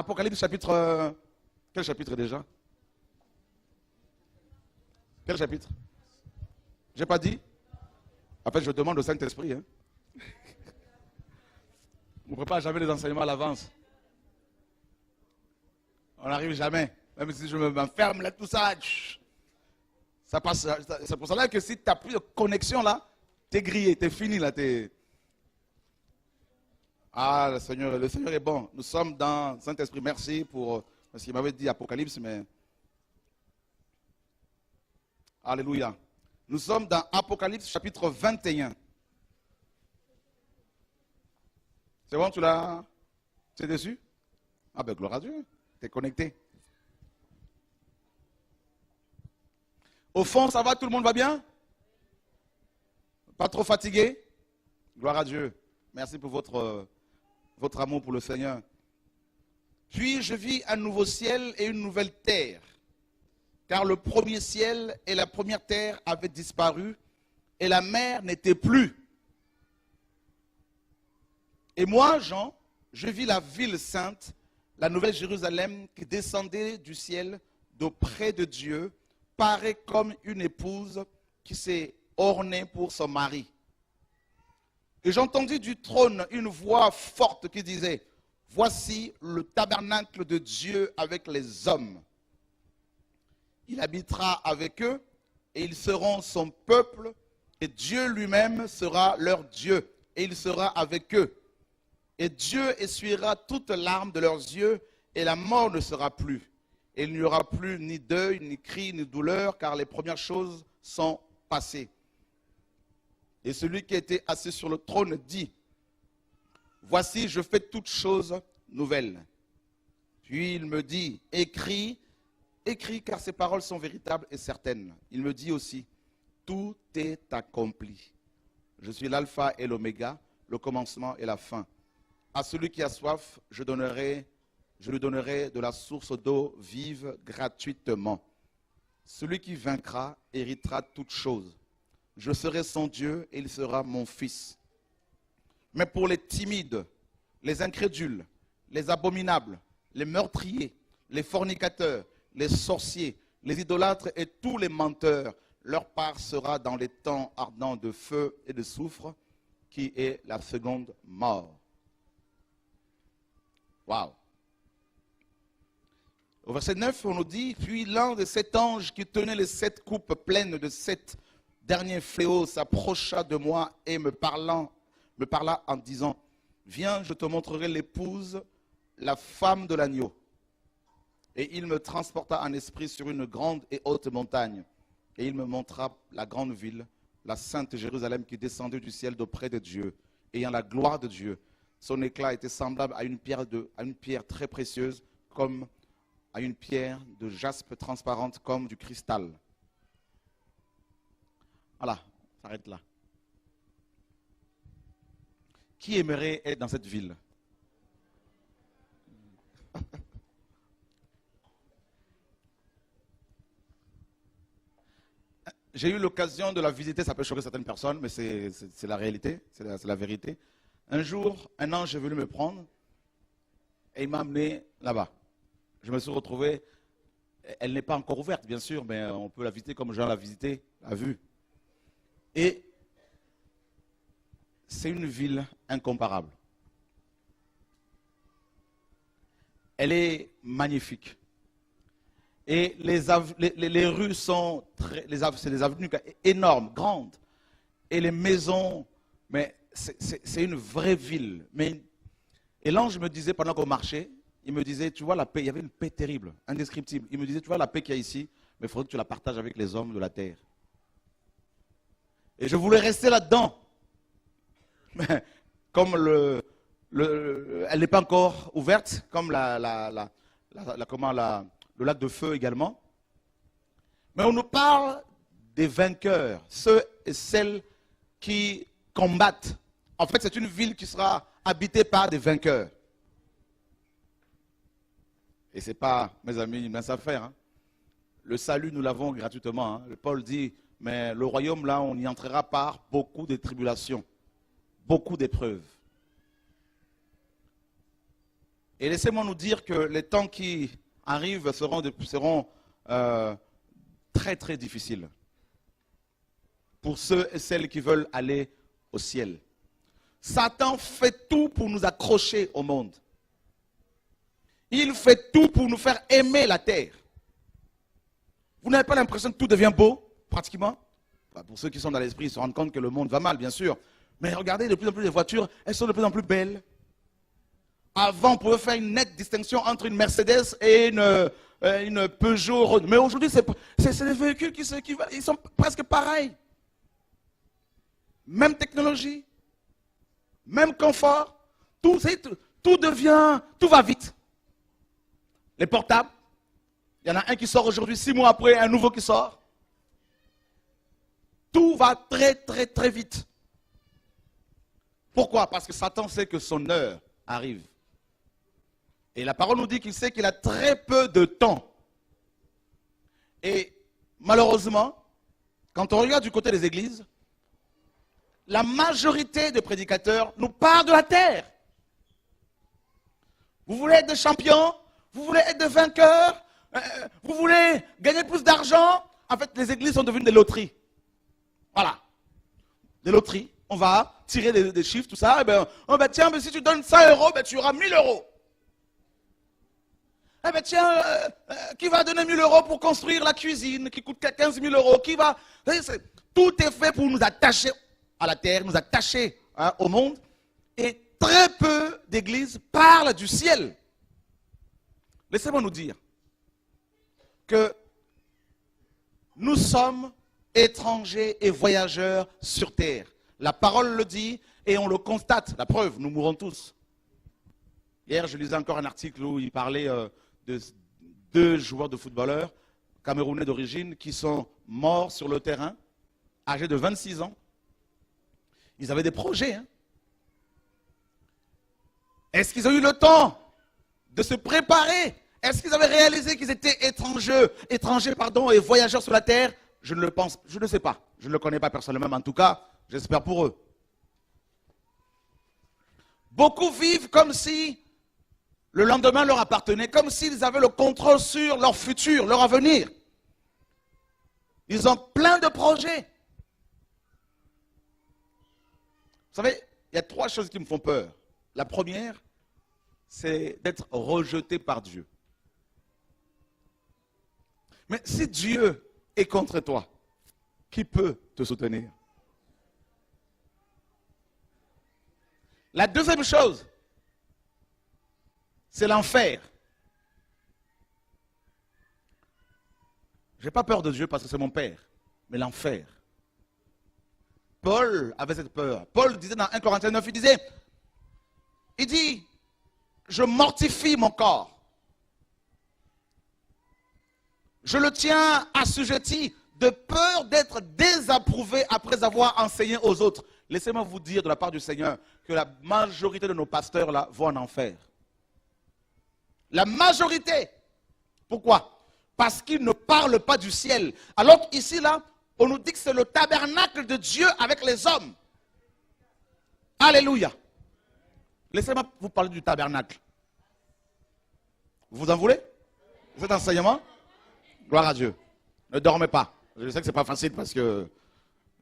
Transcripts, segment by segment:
Apocalypse chapitre... quel chapitre déjà? Quel chapitre? J'ai pas dit? En fait, je demande au Saint-Esprit. Hein. On ne prépare jamais les enseignements à l'avance. On n'arrive jamais. Même si je m'enferme là, tout ça, ça passe. C'est pour cela que si tu n'as plus de connexion là, tu es grillé, tu es fini là. Ah, le Seigneur est bon. Nous sommes dans Saint-Esprit. Merci pour ce qu'il m'avait dit Apocalypse, mais... Alléluia. Nous sommes dans Apocalypse chapitre 21. C'est bon, tu l'as... Tu es dessus? Ah ben gloire à Dieu, tu es connecté. Au fond, ça va, tout le monde va bien? Pas trop fatigué? Gloire à Dieu. Merci pour votre amour pour le Seigneur. Puis je vis un nouveau ciel et une nouvelle terre. Car le premier ciel et la première terre avaient disparu et la mer n'était plus. Et moi, Jean, je vis la ville sainte, la nouvelle Jérusalem qui descendait du ciel d'auprès de Dieu, parée comme une épouse qui s'est ornée pour son mari. Et j'entendis du trône une voix forte qui disait, « Voici le tabernacle de Dieu avec les hommes. Il habitera avec eux et ils seront son peuple et Dieu lui-même sera leur Dieu et il sera avec eux. Et Dieu essuiera toute larme de leurs yeux et la mort ne sera plus. Et il n'y aura plus ni deuil, ni cri, ni douleur car les premières choses sont passées. Et celui qui était assis sur le trône dit, « Voici, je fais toutes choses nouvelles. » Puis il me dit, « Écris, écris, car ces paroles sont véritables et certaines. » Il me dit aussi, « Tout est accompli. Je suis l'alpha et l'oméga, le commencement et la fin. À celui qui a soif, je lui donnerai de la source d'eau vive gratuitement. Celui qui vaincra héritera toutes choses. Je serai son Dieu et il sera mon fils. Mais pour les timides, les incrédules, les abominables, les meurtriers, les fornicateurs, les sorciers, les idolâtres et tous les menteurs, leur part sera dans les temps ardents de feu et de soufre, qui est la seconde mort. Waouh! Au verset 9, on nous dit, « Puis l'un de sept anges qui tenait les 7 coupes pleines de 7 derniers fléaux s'approcha de moi et me parla en disant, « Viens, je te montrerai l'épouse, la femme de l'agneau. » Et il me transporta en esprit sur une grande et haute montagne. Et il me montra la grande ville, la sainte Jérusalem qui descendait du ciel d'auprès de Dieu, ayant la gloire de Dieu. Son éclat était semblable à une pierre très précieuse, comme à une pierre de jaspe transparente comme du cristal. Voilà, ça s'arrête là. Qui aimerait être dans cette ville? J'ai eu l'occasion de la visiter, ça peut choquer certaines personnes, mais c'est la réalité, c'est la vérité. Un jour, un ange est venu me prendre et il m'a amené là-bas. Je me suis retrouvé, elle n'est pas encore ouverte bien sûr, mais on peut la visiter comme Jean l'a visité, l'a vue. Et c'est une ville incomparable. Elle est magnifique. Et les rues sont c'est des avenues énormes, grandes. Et les maisons, mais c'est une vraie ville. Et l'ange me disait, pendant qu'on marchait, il me disait, tu vois la paix, il y avait une paix terrible, indescriptible. Il me disait, tu vois la paix qu'il y a ici, mais il faudrait que tu la partages avec les hommes de la terre. Et je voulais rester là-dedans. Mais comme elle n'est pas encore ouverte, comme le lac de feu également. Mais on nous parle des vainqueurs, ceux et celles qui combattent. En fait, c'est une ville qui sera habitée par des vainqueurs. Et ce n'est pas, mes amis, une mince affaire. Hein. Le salut, nous l'avons gratuitement. Hein. Paul dit, mais le royaume, là, on y entrera par beaucoup de tribulations, beaucoup d'épreuves. Et laissez-moi nous dire que les temps qui arrivent seront très très difficiles pour ceux et celles qui veulent aller au ciel. Satan fait tout pour nous accrocher au monde. Il fait tout pour nous faire aimer la terre. Vous n'avez pas l'impression que tout devient beau, pratiquement? Pour ceux qui sont dans l'esprit, ils se rendent compte que le monde va mal, bien sûr. Mais regardez, de plus en plus les voitures, elles sont de plus en plus belles. Avant, on pouvait faire une nette distinction entre une Mercedes et une Peugeot. Mais aujourd'hui, c'est des véhicules ils sont presque pareils. Même technologie, même confort. Tout va vite. Les portables, il y en a un qui sort aujourd'hui, 6 mois après, un nouveau qui sort. Tout va très, très, très vite. Pourquoi? Parce que Satan sait que son heure arrive. Et la parole nous dit qu'il sait qu'il a très peu de temps. Et malheureusement, quand on regarde du côté des églises, la majorité des prédicateurs nous parlent de la terre. Vous voulez être des champions? Vous voulez être des vainqueurs? Vous voulez gagner plus d'argent? En fait, les églises sont devenues des loteries. Voilà. Des loteries. On va tirer des chiffres, tout ça. Et tiens, si tu donnes 100 euros, tu auras 1000 euros. Tiens, qui va donner 1000 euros pour construire la cuisine qui coûte 15 000 euros? Tout est fait pour nous attacher à la terre, nous attacher au monde. Et très peu d'églises parlent du ciel. Laissez-moi nous dire que nous sommes étrangers et voyageurs sur terre. La parole le dit et on le constate. La preuve, nous mourrons tous. Hier, je lisais encore un article où il parlait de 2 joueurs de footballeurs camerounais d'origine qui sont morts sur le terrain, âgés de 26 ans. Ils avaient des projets. Est-ce qu'ils ont eu le temps de se préparer? Est-ce qu'ils avaient réalisé qu'ils étaient étrangers et voyageurs sur la terre? Je ne le pense, je ne sais pas. Je ne le connais pas personnellement, mais en tout cas, j'espère pour eux. Beaucoup vivent comme si le lendemain leur appartenait, comme s'ils avaient le contrôle sur leur futur, leur avenir. Ils ont plein de projets. Vous savez, il y a 3 choses qui me font peur. La première, c'est d'être rejeté par Dieu. Mais si Dieu est contre toi, qui peut te soutenir? La deuxième chose, c'est l'enfer. Je n'ai pas peur de Dieu parce que c'est mon Père, mais l'enfer. Paul avait cette peur. Paul disait dans 1 Corinthiens 9, il dit, je mortifie mon corps. Je le tiens assujetti de peur d'être désapprouvé après avoir enseigné aux autres. Laissez-moi vous dire de la part du Seigneur que la majorité de nos pasteurs là vont en enfer. La majorité. Pourquoi? Parce qu'ils ne parlent pas du ciel. Alors qu'ici là, on nous dit que c'est le tabernacle de Dieu avec les hommes. Alléluia. Laissez-moi vous parler du tabernacle. Vous en voulez? Cet enseignement? Gloire à Dieu. Ne dormez pas. Je sais que ce n'est pas facile parce que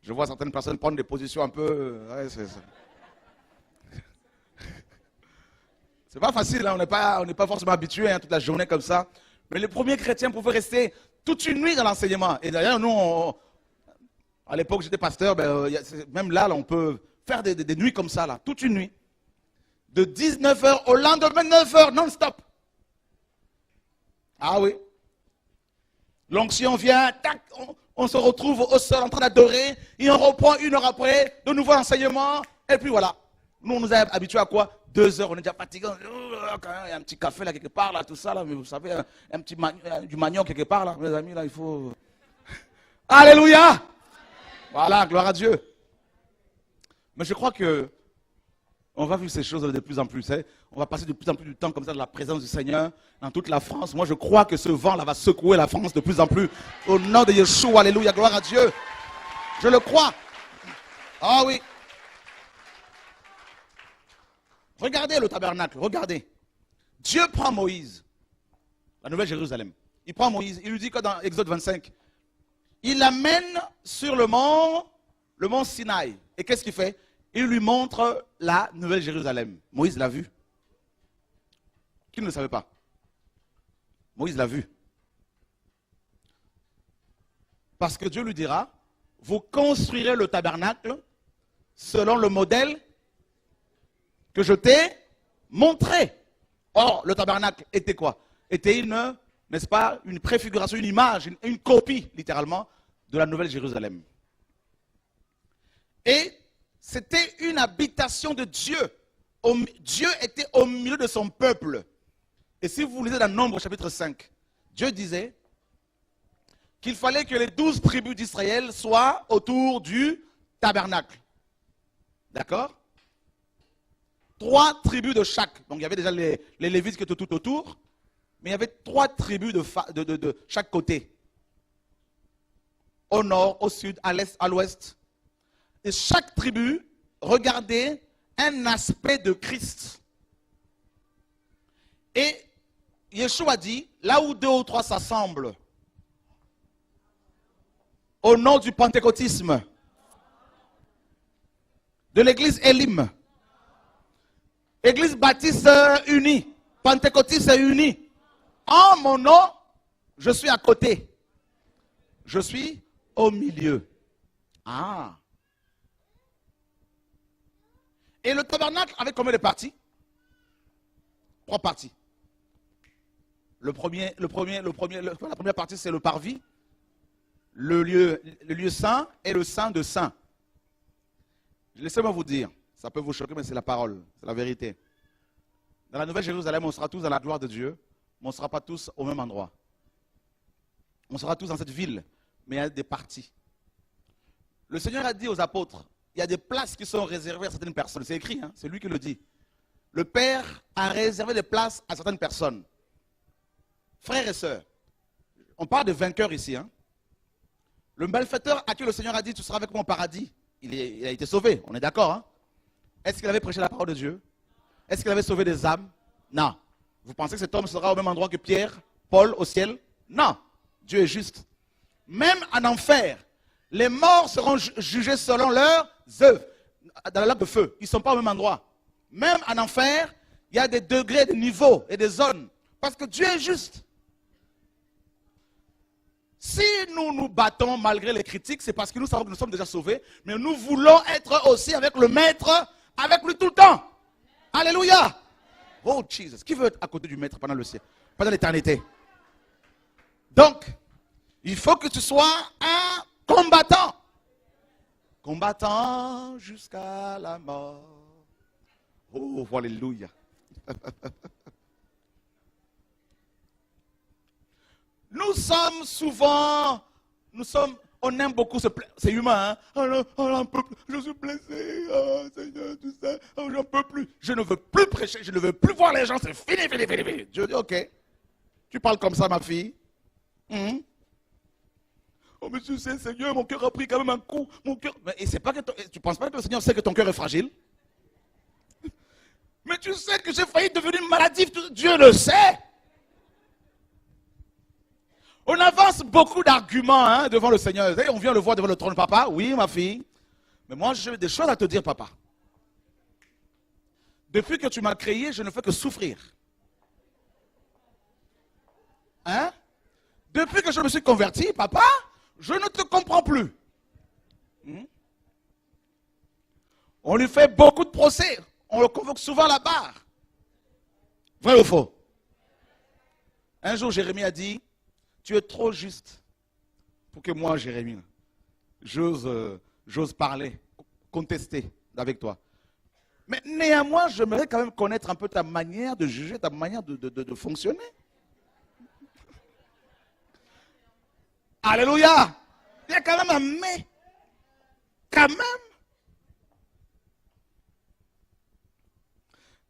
je vois certaines personnes prendre des positions un peu... Ouais, c'est pas facile, hein. On n'est pas forcément habitué toute la journée comme ça. Mais les premiers chrétiens pouvaient rester toute une nuit dans l'enseignement. Et d'ailleurs, nous, à l'époque j'étais pasteur, même là, on peut faire des nuits comme ça, là, toute une nuit. De 19h au lendemain 9h, non-stop. Ah oui. L'onction vient, tac, on se retrouve au sol en train d'adorer, et on reprend 1 heure après, de nouveau enseignement, et puis voilà. Nous, on nous a habitués à quoi? 2 heures, on est déjà fatigué. Il y a un petit café là quelque part, là, tout ça, là, mais vous savez, un petit du manioc quelque part, là, mes amis, là, il faut... Alléluia! Voilà, gloire à Dieu. Mais je crois que on va vivre ces choses de plus en plus. On va passer de plus en plus de temps comme ça dans la présence du Seigneur dans toute la France. Moi, je crois que ce vent-là va secouer la France de plus en plus. Au nom de Yeshua, alléluia, gloire à Dieu. Je le crois. Ah oui. Regardez le tabernacle, regardez. Dieu prend Moïse, la Nouvelle Jérusalem. Il prend Moïse, il lui dit que dans Exode 25, il l'amène sur le mont Sinaï. Et qu'est-ce qu'il fait? Il lui montre la Nouvelle Jérusalem. Moïse l'a vu. Qui ne le savait pas? Moïse l'a vu. Parce que Dieu lui dira, vous construirez le tabernacle selon le modèle que je t'ai montré. Or, le tabernacle était quoi? Était n'est-ce pas, une préfiguration, une image, une copie, littéralement, de la Nouvelle Jérusalem. Et c'était une habitation de Dieu. Dieu était au milieu de son peuple. Et si vous lisez dans Nombre chapitre 5, Dieu disait qu'il fallait que les 12 tribus d'Israël soient autour du tabernacle. D'accord? 3 tribus de chaque. Donc il y avait déjà les Lévites qui étaient tout autour, mais il y avait 3 tribus de chaque côté. Au nord, au sud, à l'est, à l'ouest. Et chaque tribu regardait un aspect de Christ. Et Yeshua dit, là où 2 ou 3 s'assemblent, au nom du pentecôtisme, de l'église Elim, église baptiste unie, pentecôtiste unie, en mon nom, je suis à côté. Je suis au milieu. Ah. Et le tabernacle avait combien de parties? 3 parties. La première partie, c'est le parvis, le lieu saint et le saint de saints. Laissez-moi vous dire, ça peut vous choquer, mais c'est la parole, c'est la vérité. Dans la Nouvelle Jérusalem, on sera tous dans la gloire de Dieu, mais on ne sera pas tous au même endroit. On sera tous dans cette ville, mais il y a des parties. Le Seigneur a dit aux apôtres, il y a des places qui sont réservées à certaines personnes. C'est écrit, hein, c'est lui qui le dit. Le Père a réservé des places à certaines personnes. Frères et sœurs, on parle de vainqueurs ici. Hein. Le malfaiteur à qui le Seigneur a dit, tu seras avec moi au paradis, il a été sauvé, on est d'accord. Hein? Est-ce qu'il avait prêché la parole de Dieu? Est-ce qu'il avait sauvé des âmes? Non. Vous pensez que cet homme sera au même endroit que Pierre, Paul au ciel? Non. Dieu est juste. Même en enfer, les morts seront jugés selon leurs œuvres, dans la lac de feu. Ils ne sont pas au même endroit. Même en enfer, il y a des degrés, des niveaux et des zones. Parce que Dieu est juste. Si nous nous battons malgré les critiques, c'est parce que nous savons que nous sommes déjà sauvés, mais nous voulons être aussi avec le Maître, avec lui tout le temps. Alléluia. Oh Jesus, qui veut être à côté du Maître pendant le ciel, pendant l'éternité? Donc, il faut que tu sois un combattant. Combattant jusqu'à la mort. Oh, alléluia. Nous sommes souvent, on aime beaucoup se plaindre, c'est humain, hein? Oh, j'en peux plus, je suis blessé, oh Seigneur, tout ça, oh, j'en peux plus, je ne veux plus prêcher, je ne veux plus voir les gens, c'est fini, fini, fini, fini. Dieu dit, ok, tu parles comme ça, ma fille. Oh, mais tu sais, Seigneur, mon cœur a pris quand même un coup, mon cœur, mais c'est pas que tu ne penses pas que le Seigneur sait que ton cœur est fragile? Mais tu sais que j'ai failli devenir maladif, Dieu le sait. On avance beaucoup d'arguments devant le Seigneur. On vient le voir devant le trône. Papa, oui, ma fille. Mais moi, j'ai des choses à te dire, papa. Depuis que tu m'as créé, je ne fais que souffrir. Hein? Depuis que je me suis converti, papa, je ne te comprends plus. On lui fait beaucoup de procès. On le convoque souvent à la barre. Vrai ou faux? Un jour, Jérémie a dit, tu es trop juste pour que moi, Jérémie, j'ose parler, contester avec toi. Mais néanmoins, j'aimerais quand même connaître un peu ta manière de juger, ta manière de fonctionner. Alléluia! Il y a quand même un mais. Quand même.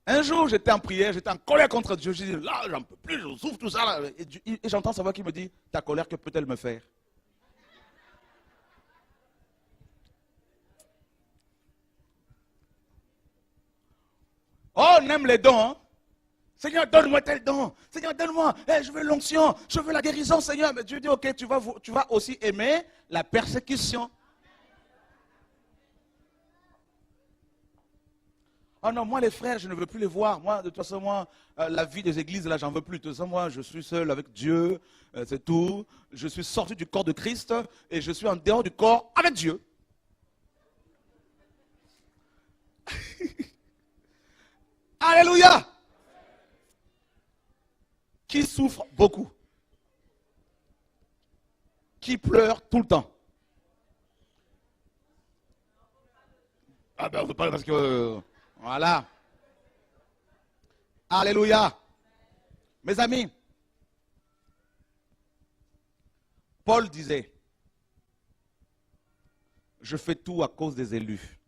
Un jour, j'étais en prière, j'étais en colère contre Dieu. Je dis, là, j'en peux plus, je souffre tout ça. Là. Et j'entends sa voix qui me dit, ta colère, que peut-elle me faire? Oh, on aime les dons. Hein? Seigneur, donne-moi tel don. Seigneur, donne-moi, je veux l'onction, je veux la guérison, Seigneur. Mais Dieu dit, ok, tu vas aussi aimer la persécution. Oh non, moi les frères, je ne veux plus les voir. Moi, de toute façon, la vie des églises, là, j'en veux plus. De toute façon, moi, je suis seul avec Dieu, c'est tout. Je suis sorti du corps de Christ et je suis en dehors du corps avec Dieu. Alléluia! Qui souffre beaucoup? Qui pleure tout le temps? Ah ben, on ne veut pas parce que... Voilà. Alléluia. Mes amis, Paul disait, je fais tout à cause des élus.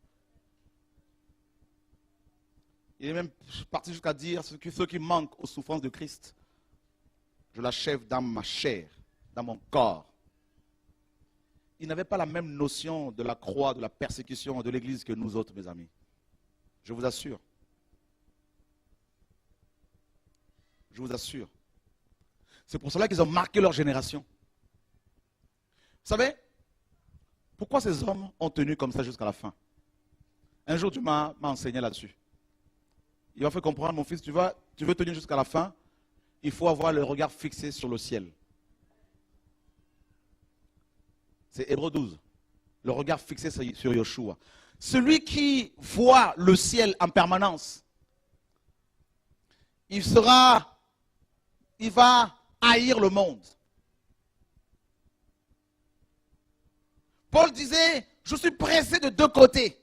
Il est même parti jusqu'à dire, ceux qui manquent aux souffrances de Christ, je l'achève dans ma chair, dans mon corps. Il n'avait pas la même notion de la croix, de la persécution de l'Église que nous autres, mes amis. Je vous assure. Je vous assure. C'est pour cela qu'ils ont marqué leur génération. Vous savez, pourquoi ces hommes ont tenu comme ça jusqu'à la fin? Un jour, Dieu m'a enseigné là-dessus. Il m'a fait comprendre, mon fils, tu veux tenir jusqu'à la fin, il faut avoir le regard fixé sur le ciel. C'est Hébreux 12. Le regard fixé sur Yoshua. Celui qui voit le ciel en permanence, il va haïr le monde. Paul disait, je suis pressé de deux côtés.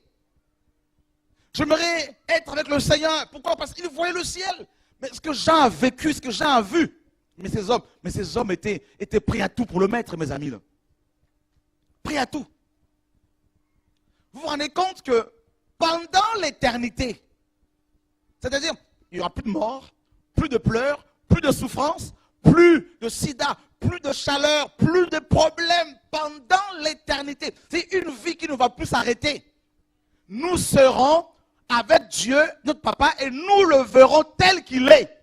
J'aimerais être avec le Seigneur. Pourquoi? Parce qu'il voyait le ciel. Mais ce que Jean a vécu, ce que Jean a vu, mais ces hommes étaient prêts à tout pour le mettre, mes amis. Là. Prêts à tout. Vous vous rendez compte que pendant l'éternité, c'est-à-dire, il n'y aura plus de mort, plus de pleurs, plus de souffrance, plus de sida, plus de chaleur, plus de problèmes pendant l'éternité. C'est une vie qui ne va plus s'arrêter. Nous serons avec Dieu, notre papa, et nous le verrons tel qu'il est.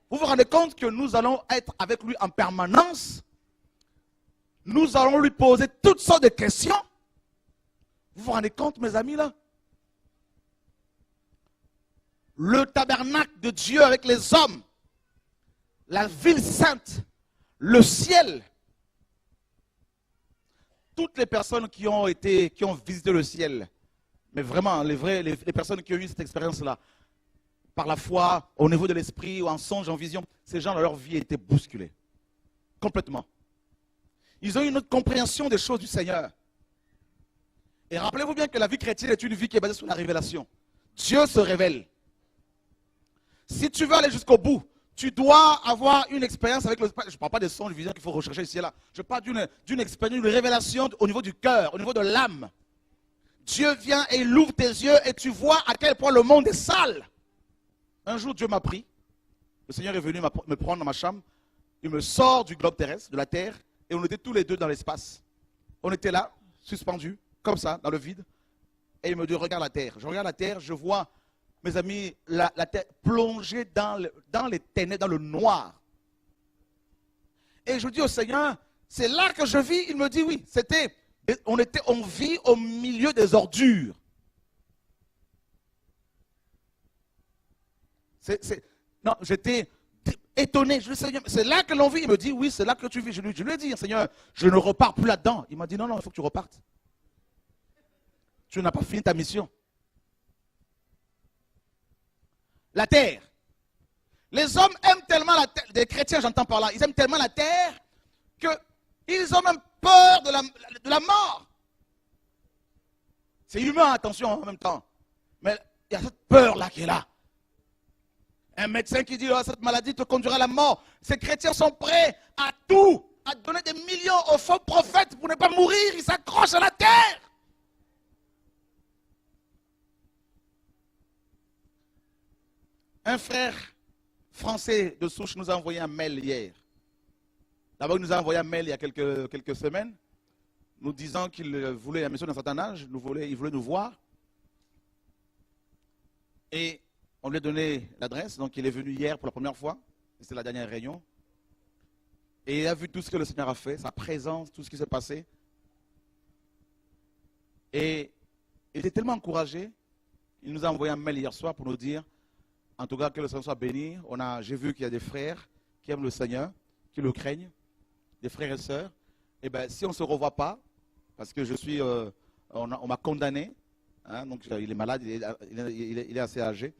Vous vous rendez compte que nous allons être avec lui en permanence? Nous allons lui poser toutes sortes de questions. Vous vous rendez compte, mes amis, là? Le tabernacle de Dieu avec les hommes, la ville sainte, le ciel. Toutes les personnes qui ont visité le ciel, mais vraiment, les personnes qui ont eu cette expérience-là, par la foi, au niveau de l'esprit, ou en songe, en vision, ces gens, leur vie a été bousculée. Complètement. Ils ont eu une autre compréhension des choses du Seigneur. Et rappelez-vous bien que la vie chrétienne est une vie qui est basée sur la révélation. Dieu se révèle. Si tu veux aller jusqu'au bout, tu dois avoir une expérience avec le... Je ne parle pas des songes, de visions qu'il faut rechercher ici et là. Je parle d'une expérience, d'une révélation au niveau du cœur, au niveau de l'âme. Dieu vient et il ouvre tes yeux et tu vois à quel point le monde est sale. Un jour, Dieu m'a pris. Le Seigneur est venu me prendre dans ma chambre. Il me sort du globe terrestre, de la terre, et on était tous les deux dans l'espace. On était là, suspendus, comme ça, dans le vide. Et il me dit, regarde la terre. Je regarde la terre, je vois, mes amis, la terre plongée dans les ténèbres, dans le noir. Et je dis au Seigneur, c'est là que je vis. Il me dit, oui, on vit au milieu des ordures. Non, j'étais étonné. Je lui ai dit, Seigneur, c'est là que l'on vit. Il me dit, oui, c'est là que tu vis. Je lui ai dit, Seigneur, je ne repars plus là-dedans. Il m'a dit, non, non, il faut que tu repartes. Tu n'as pas fini ta mission. La terre. Les hommes aiment tellement la terre, des chrétiens j'entends par là, ils aiment tellement la terre qu'ils ont même peur de la mort. C'est humain, attention, en même temps. Mais il y a cette peur-là qui est là. Un médecin qui dit, oh, cette maladie te conduira à la mort. Ces chrétiens sont prêts à tout, à donner des millions aux faux prophètes pour ne pas mourir. Ils s'accrochent à la terre. Un frère français de souche nous a envoyé un mail hier. D'abord, il nous a envoyé un mail il y a quelques semaines, nous disant qu'il voulait, un monsieur d'un certain âge, il voulait nous voir. Et On lui a donné l'adresse, donc il est venu hier pour la première fois. C'était la dernière réunion. Et il a vu tout ce que le Seigneur a fait, sa présence, tout ce qui s'est passé. Et il était tellement encouragé. Il nous a envoyé un mail hier soir pour nous dire, en tout cas, que le Seigneur soit béni. J'ai vu qu'il y a des frères qui aiment le Seigneur, qui le craignent, des frères et sœurs. Et bien, si on ne se revoit pas, parce que on m'a condamné, hein, donc il est malade, il est assez âgé.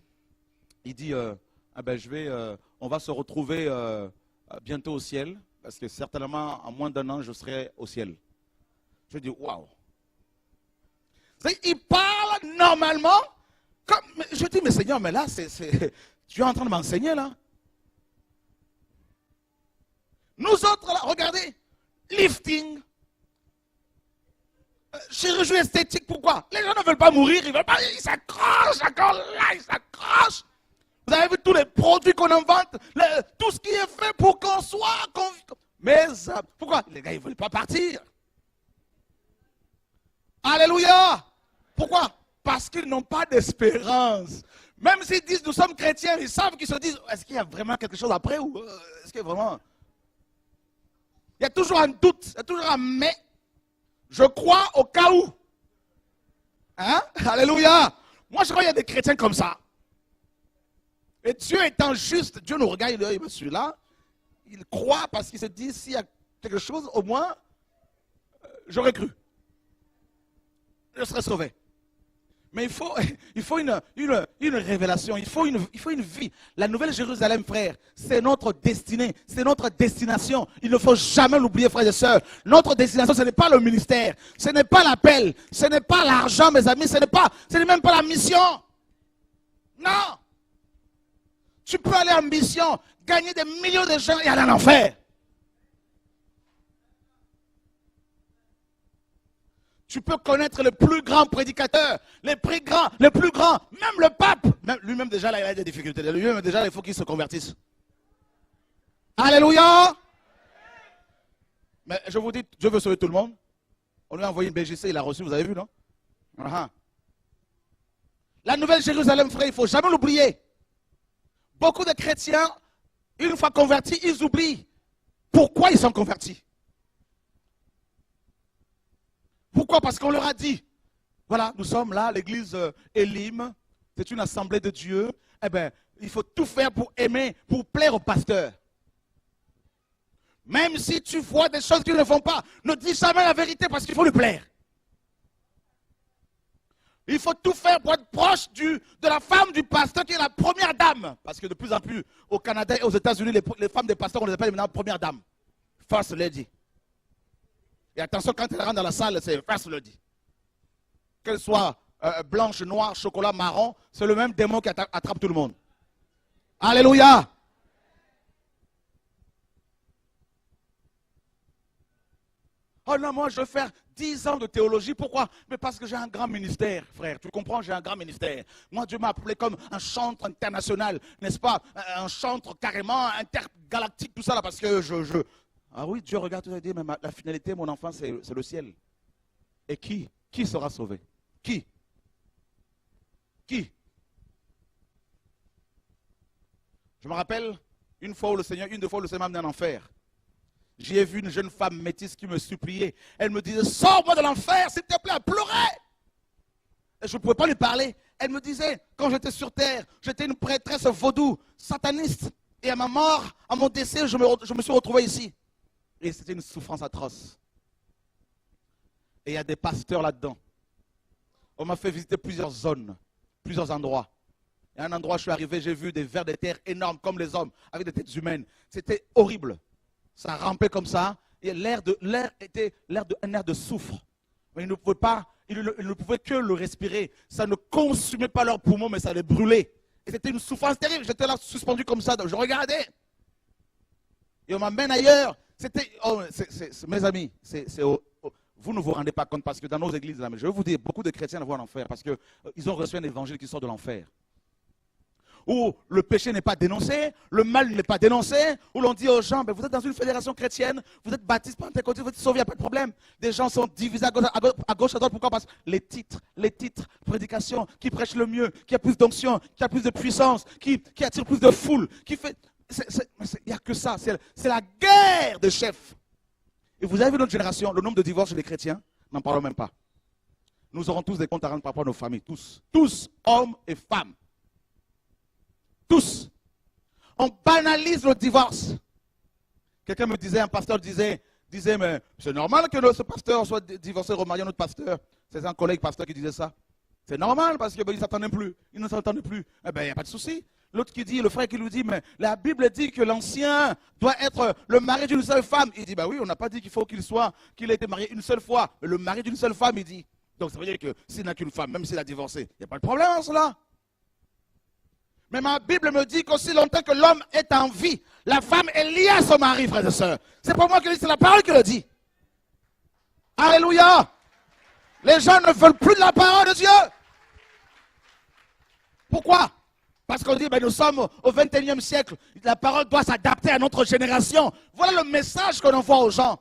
Il dit, on va se retrouver bientôt au ciel, parce que certainement, en moins d'un an, je serai au ciel. Je dis, waouh. Il parle normalement. Je dis, mais Seigneur, mais là, tu es en train de m'enseigner, là. Nous autres, là, regardez, lifting, chirurgie esthétique, pourquoi? Les gens ne veulent pas mourir, ils s'accrochent encore là, ils s'accrochent. Vous avez vu tous les produits qu'on invente, tout ce qui est fait pour qu'on soit... Mais pourquoi? Les gars, ils ne veulent pas partir. Alléluia. Pourquoi? Parce qu'ils n'ont pas d'espérance. Même s'ils disent nous sommes chrétiens, ils savent qu'ils se disent est-ce qu'il y a vraiment quelque chose après ou est-ce que vraiment... Il y a toujours un doute, il y a toujours un mais. Je crois au cas où. Hein? Alléluia. Moi, je crois qu'il y a des chrétiens comme ça. Et Dieu étant juste, Dieu nous regarde, il dit celui-là, il croit parce qu'il se dit s'il y a quelque chose, au moins, j'aurais cru. Je serais sauvé. Mais il faut une révélation, il faut une vie. La Nouvelle Jérusalem, frère, c'est notre destinée, c'est notre destination. Il ne faut jamais l'oublier, frères et sœurs. Notre destination, ce n'est pas le ministère, ce n'est pas l'appel, ce n'est pas l'argent, mes amis, ce n'est même pas la mission. Non. Tu peux aller en mission, gagner des millions de gens et aller en enfer. Tu peux connaître le plus grand prédicateur, les plus grands, même le pape. Lui-même déjà, là, il a des difficultés. Lui-même déjà, il faut qu'il se convertisse. Alléluia. Mais je vous dis, Dieu veut sauver tout le monde. On lui a envoyé une BGC, il a reçu, vous avez vu, non? La Nouvelle Jérusalem, frère, il ne faut jamais l'oublier. Beaucoup de chrétiens, une fois convertis, ils oublient pourquoi ils sont convertis. Pourquoi? Parce qu'on leur a dit, voilà, nous sommes là, l'église Elim, c'est une assemblée de Dieu. Eh bien, il faut tout faire pour aimer, pour plaire au pasteur. Même si tu vois des choses qu'ils ne font pas, ne dis jamais la vérité parce qu'il faut lui plaire. Il faut tout faire pour être proche de la femme du pasteur qui est la première dame. Parce que de plus en plus, au Canada et aux États-Unis, les femmes des pasteurs, on les appelle maintenant première dame. First lady. Et attention, quand elle rentre dans la salle, c'est First Lady. Qu'elle soit blanche, noire, chocolat, marron, c'est le même démon qui attrape tout le monde. Alléluia. Oh non, moi je veux faire 10 ans de théologie. Pourquoi? Mais parce que j'ai un grand ministère, frère. Tu comprends? J'ai un grand ministère. Moi, Dieu m'a appelé comme un chantre international, n'est-ce pas? Un chantre carrément intergalactique, tout ça là, parce que Ah oui, Dieu regarde tout et dit, mais la finalité, mon enfant, c'est le ciel. Et qui sera sauvé? Qui? Je me rappelle, une fois où le Seigneur m'a amené en enfer. J'y ai vu une jeune femme métisse qui me suppliait. Elle me disait, sors-moi de l'enfer, s'il te plaît, elle pleurait. Et je ne pouvais pas lui parler. Elle me disait, quand j'étais sur terre, j'étais une prêtresse vaudou, sataniste. Et à ma mort, à mon décès, je me suis retrouvé ici. Et c'était une souffrance atroce. Et il y a des pasteurs là-dedans. On m'a fait visiter plusieurs zones, plusieurs endroits. Et à un endroit, je suis arrivé, j'ai vu des vers de terre énormes comme les hommes, avec des têtes humaines. C'était horrible. Ça rampait comme ça. Et l'air était un air de soufre. Mais ils ne pouvaient que le respirer. Ça ne consumait pas leurs poumons, mais ça les brûlait. Et c'était une souffrance terrible. J'étais là suspendu comme ça. Je regardais. Et on m'amène ailleurs. Mes amis, vous ne vous rendez pas compte parce que dans nos églises, là, mais je vais vous dire, beaucoup de chrétiens vont en enfer parce qu'ils ont reçu un évangile qui sort de l'enfer. où le péché n'est pas dénoncé, le mal n'est pas dénoncé, où l'on dit aux gens, ben, vous êtes dans une fédération chrétienne, vous êtes baptiste, pentecôtiste, vous êtes sauvé, il n'y a pas de problème. Des gens sont divisés à gauche, à droite. Pourquoi? Parce que les titres, prédication, qui prêche le mieux, qui a plus d'onction, qui a plus de puissance, qui attire plus de foule, qui fait... Il n'y a que ça, c'est la guerre des chefs. Et vous avez vu notre génération, le nombre de divorces chez les chrétiens, n'en parlons même pas. Nous aurons tous des comptes à rendre par rapport à nos familles, tous, hommes et femmes. Tous. On banalise le divorce. Quelqu'un me disait, un pasteur disait, mais c'est normal que ce pasteur soit divorcé, remarié à notre pasteur. C'est un collègue pasteur qui disait ça. C'est normal parce qu'il ne s'attendait plus. Il ne s'attendait plus. Eh bien, il n'y a pas de souci. L'autre qui dit, le frère qui lui dit, mais la Bible dit que l'ancien doit être le mari d'une seule femme. Il dit, bah oui, on n'a pas dit qu'il faut qu'il ait été marié une seule fois. Mais le mari d'une seule femme, il dit. Donc ça veut dire que s'il n'a qu'une femme, même s'il a divorcé, il n'y a pas de problème en cela. Mais ma Bible me dit qu'aussi longtemps que l'homme est en vie, la femme est liée à son mari, frères et sœurs. C'est pas moi qui le dis, c'est la parole qui le dit. Alléluia. Les gens ne veulent plus de la parole de Dieu. Pourquoi? Parce qu'on dit, ben, nous sommes au 21e siècle. La parole doit s'adapter à notre génération. Voilà le message qu'on envoie aux gens.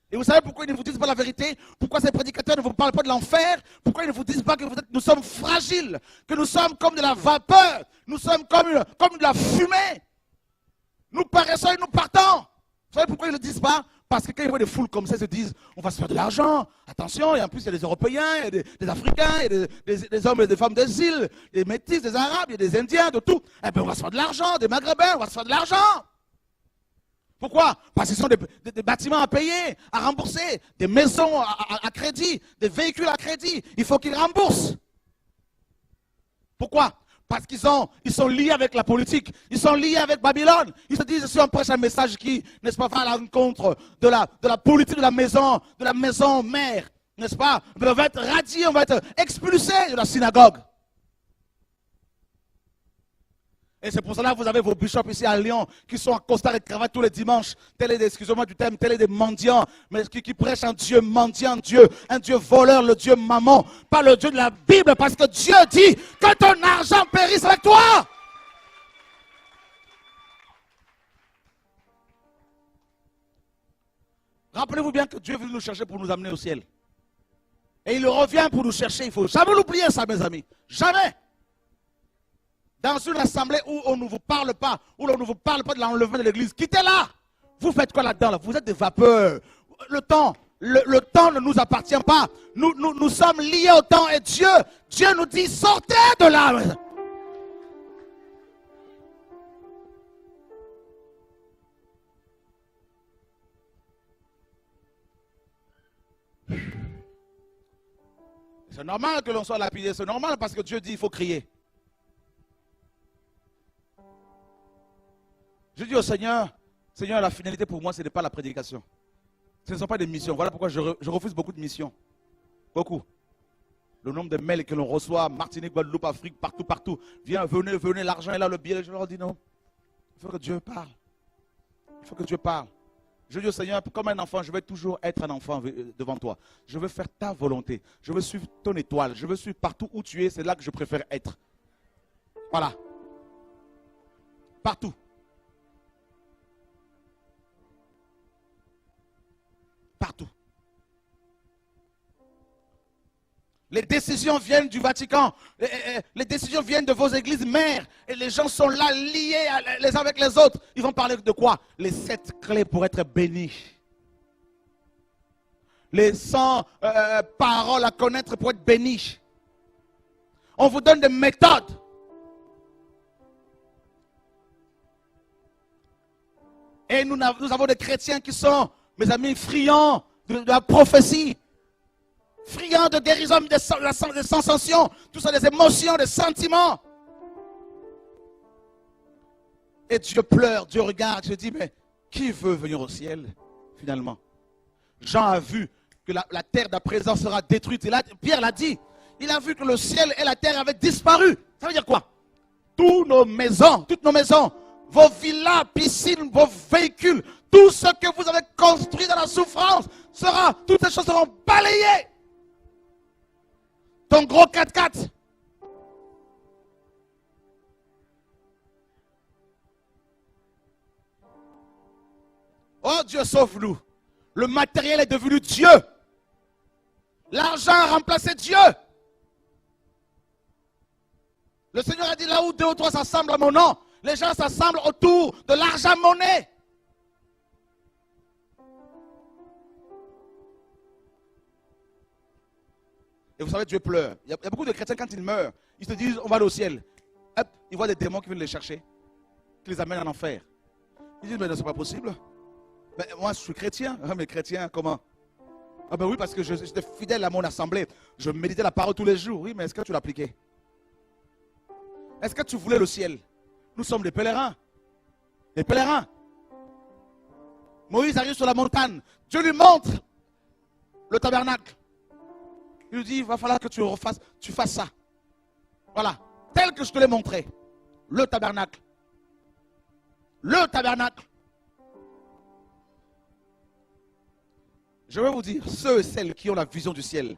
Et vous savez pourquoi ils ne vous disent pas la vérité? Pourquoi ces prédicateurs ne vous parlent pas de l'enfer? Pourquoi ils ne vous disent pas que nous sommes fragiles? Que nous sommes comme de la vapeur? Nous sommes comme de la fumée? Nous paraissons et nous partons. Vous savez pourquoi ils ne le disent pas? Parce que quand ils voient des foules comme ça, ils se disent, on va se faire de l'argent. Attention, et en plus il y a des Européens, il y a des Africains, il y a des hommes et des femmes des îles, des Métis, des Arabes, il y a des Indiens, de tout. Eh bien on va se faire de l'argent, des Maghrébins, on va se faire de l'argent. Pourquoi? Parce qu'ils ont des bâtiments à payer, à rembourser, des maisons à crédit, des véhicules à crédit. Il faut qu'ils remboursent. Pourquoi? Parce qu'ils sont liés avec la politique. Ils sont liés avec Babylone. Ils se disent, si on prêche un message qui, n'est-ce pas, va à l'encontre de la politique de la maison mère, n'est-ce pas? On va être radié, on va être expulsé de la synagogue. Et c'est pour cela que vous avez vos bishops ici à Lyon qui sont en costard et cravate tous les dimanches. Excusez-moi du thème, tel est des mendiants, mais qui prêchent un Dieu mendiant, un Dieu voleur, le Dieu maman, pas le Dieu de la Bible, parce que Dieu dit que ton argent périsse avec toi. Rappelez-vous bien que Dieu est venu nous chercher pour nous amener au ciel. Et il revient pour nous chercher. Il ne faut jamais l'oublier ça, mes amis. Jamais. Dans une assemblée où on ne vous parle pas, où l'on ne vous parle pas de l'enlèvement de l'église, quittez-la. Vous faites quoi là-dedans là? Vous êtes des vapeurs. Le temps ne nous appartient pas. Nous sommes liés au temps et Dieu nous dit, sortez de là. C'est normal que l'on soit lapidé, c'est normal parce que Dieu dit, il faut crier. Je dis au Seigneur, la finalité pour moi, ce n'est pas la prédication. Ce ne sont pas des missions. Voilà pourquoi je refuse beaucoup de missions. Beaucoup. Le nombre de mails que l'on reçoit, Martinique, Guadeloupe, Afrique, partout. Venez, l'argent est là, le billet. Je leur dis non. Il faut que Dieu parle. Il faut que Dieu parle. Je dis au Seigneur, comme un enfant, je vais toujours être un enfant devant toi. Je veux faire ta volonté. Je veux suivre ton étoile. Je veux suivre partout où tu es. C'est là que je préfère être. Voilà. Partout. Partout. Les décisions viennent du Vatican. Les décisions viennent de vos églises mères. Et les gens sont là, liés les uns avec les autres. Ils vont parler de quoi? Les 7 clés pour être bénis. Les 100 paroles à connaître pour être bénis. On vous donne des méthodes. Et nous avons des chrétiens qui sont, mes amis, friands de la prophétie. Friands de guérison, des sensations, tout ça, des émotions, des sentiments. Et Dieu pleure, Dieu regarde, je dis, mais qui veut venir au ciel, finalement? Jean a vu que la terre d'à présent sera détruite. Et là, Pierre l'a dit, il a vu que le ciel et la terre avaient disparu. Ça veut dire quoi? Toutes nos maisons, vos villas, piscines, vos véhicules, tout ce que vous avez construit dans la souffrance, toutes ces choses seront balayées. Ton gros 4x4. Oh Dieu, sauve-nous. Le matériel est devenu Dieu. L'argent a remplacé Dieu. Le Seigneur a dit là où 2 ou 3 s'assemblent à mon nom, les gens s'assemblent autour de l'argent monnaie. Et vous savez, Dieu pleure. Il y a beaucoup de chrétiens, quand ils meurent, ils se disent, on va aller au ciel. Hop, ils voient des démons qui viennent les chercher, qui les amènent en enfer. Ils disent, mais non, c'est pas possible. Mais moi, je suis chrétien. Ah, mais chrétien, comment? Ah ben oui, parce que j'étais fidèle à mon assemblée. Je méditais la parole tous les jours. Oui, mais est-ce que tu l'appliquais? Est-ce que tu voulais le ciel? Nous sommes des pèlerins. Des pèlerins. Moïse arrive sur la montagne. Dieu lui montre le tabernacle. Il lui dit, il va falloir que tu fasses ça. Voilà. Tel que je te l'ai montré. Le tabernacle. Le tabernacle. Je vais vous dire, ceux et celles qui ont la vision du ciel,